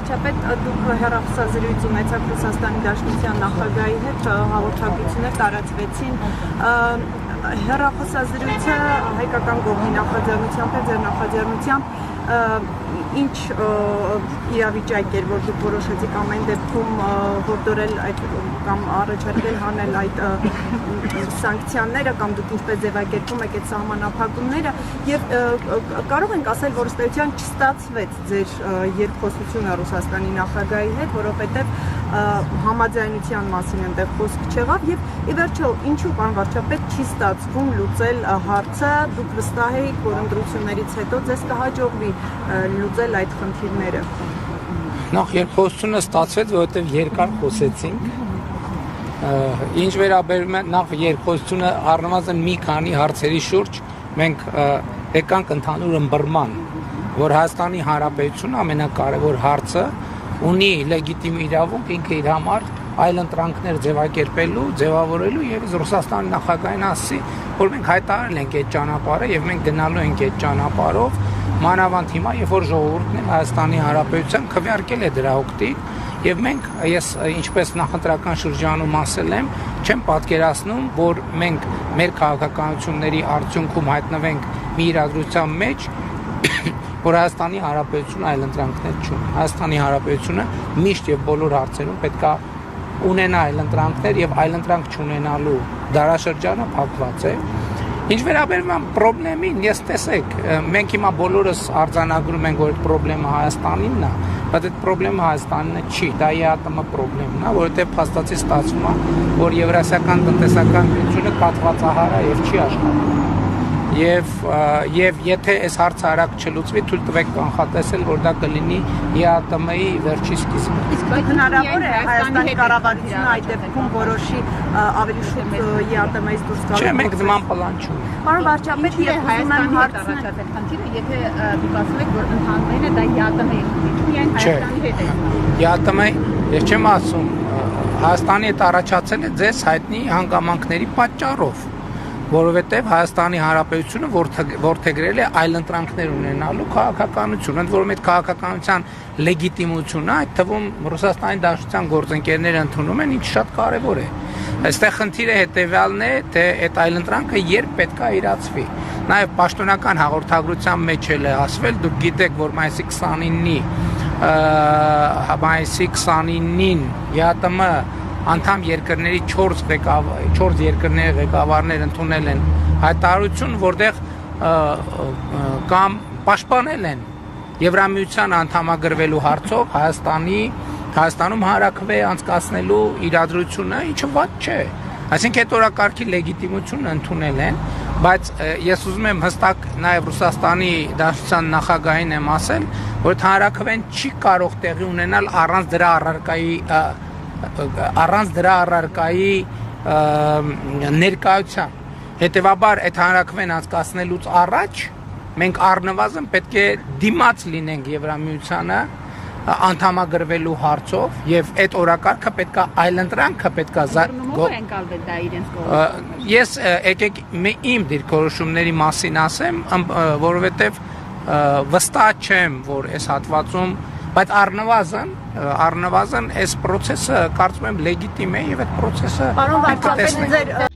վարչապետ, դուք հեռախոսազրույց ունեցաք Ռուսաստանի Դաշնության նախագահի հետ, հաղորդագրություններ տարածվեցին։ Հեռախոսազրույցը հայկական կողմի նախաձեռնությամբ է, ձեր նախաձեռնությամբ ինչ իրավիճակ էր, որ դուք որոշեցիք ամեն դեպքում հորդորել այդ կամ առաջարկել հանել այդ սանկցիաները կամ դուք ինչպես ձևակերպում եք այդ սահմանափակումները եւ կարող ենք ասել, որ ըստ էության չստացվեց ձեր երկխոսությունը Ռուսաստանի նախագահի հետ, որովհետեւ համաձայնության մասին այնտեղ խոսք չեղավ եւ ի վերջո ինչու պարոն վարչապետ չի ստացվում լուծել հարցը, դուք վստահ եք, որ ընտրություններից հետո ձեզ կհաջողվի լուծել այդ խնդիրները։ Նախ երկխոսությունը ստացվեց, որովհետև երկար խոսեցինք։ Ինչ վերաբերում է նախ երկխոսությունը առնվազն մի քանի հարցերի շուրջ մենք եկանք ընդհանուր ըմբռնման, որ Հայաստանի Հանրապետությունը ամենակարևոր հարցը ունի լեգիտիմ իրավունք ինքը իր համար այլ ընտրանքներ ձևակերպելու, ձևավորելու եւ Ռուսաստանի նախագահին ասի, որ մենք հայտարարել ենք այդ ճանապարհը եւ մենք գնալու ենք այդ ճանապարհով, մանավանդ հիմա, երբ որ ժողովուրդն Հայաստանի Հանրապետության քվեարկել է դրա օգտին եւ մենք ես ինչպես նախընտրական շրջանում ասել եմ, չեմ պատկերացնում, որ մենք մեր քաղաքականությունների արդյունքում հայտնվենք մի իրադրության մեջ, որ Հայաստանի Հանրապետությունը այլ ընտրանքներ չունի։ Հայաստանի Հանրապետությունը միշտ եւ բոլոր հարցերում պետք է ունենա այլ ընտրանքներ եւ այլ ընտրանք չունենալու դարաշրջանը փակված է։ Ինչ վերաբերում է խնդրին, ես տեսեք, մենք հիմա բոլորս արձանագրում ենք, որ այդ խնդրը Հայաստանինն է, բայց այդ խնդրը Հայաստանինը չի, դա ԵԱՏՄ խնդրն է, որովհետեւ փաստացի ստացվում է, որ Եվրասիական տնտեսական միությունը կաթվածահար է եւ չի աշխատում։ Եվ եթե այս հարցը արագ չլուծվի, թույլ տվեք կանխատեսել, որ դա կլինի ԵԱՏՄ-ի վերջի սկիզբը։ Իսկ հնարավոր է Հայաստանի կառավարությունը այդ դեպքում որոշի ավելի շուտ ԵԱՏՄ-ից դուրս գալու։ Չէ, մենք նման պլան չունենք։ Պարոն վարչապետ, եթե Հայաստանի առաջացած խնդիրը, եթե դուք ասում եք, որ ընդհանրապես դա ԵԱՏՄ-ի խնդիրը, միայն Հայաստանի հետ է։ ԵԱՏՄ-ի, ես չեմ ասում, Հայաստանի հետ առաջացել է ձեզ հայտնի հանգամանքների պատճառով, որովհետև Հայաստանի Հանրապետությունը որդեգրել է այլ ընտրանքներ ունենալու քաղաքականություն, ընդ որում այդ քաղաքականության լեգիտիմությունը, այդ թվում Ռուսաստանի Դաշնության գործընկերները ընդունում են, ինչ շատ կարևոր է։ Այստեղ խնդիրը հետևյալն է, թե այդ այլ ընտրանքը երբ պետք է իրացվի։ Նաև պաշտոնական հաղորդագրության մեջ էլ է ասվել, դուք գիտեք, որ մայիսի 29-ին ԵԱՏՄ անդամ երկրների 4 երկրների ղեկավարներ ընդունել են հայտարարություն, որտեղ կամ պաշտպանել են Եվրամիության անդամագրվելու հարցով Հայաստանում հանրաքվե անցկացնելու իրադրությունը, ինչը վատ չէ։ Այսինքն այդ օրակարգի լեգիտիմությունը ընդունել են, բայց ես ուզում եմ հստակ նաև Ռուսաստանի Դաշնության նախագահին եմ ասել, որ հանրաքվեն չի կարող տեղի ունենալ առանց դրա առարկայի ներկայության։ Հետևաբար այդ հանրաքվեն անցկացնելուց առաջ մենք առնվազն պետք է դիմաց լինենք Եվրամիությանը անդամագրվելու հարցով եւ այդ օրակարգը պետք է այլընտրանքը պետք է ընկալվել դա իրենց կողմից։ Ես եկեք իմ դիրքորոշումների մասին ասեմ, որովհետեւ վստահ չեմ, որ այս հատվածում, բայց առնվազն այս process-ը կարծում եմ լեգիտիմ է եւ այդ process-ը Պարոն վարչապետ, ձեր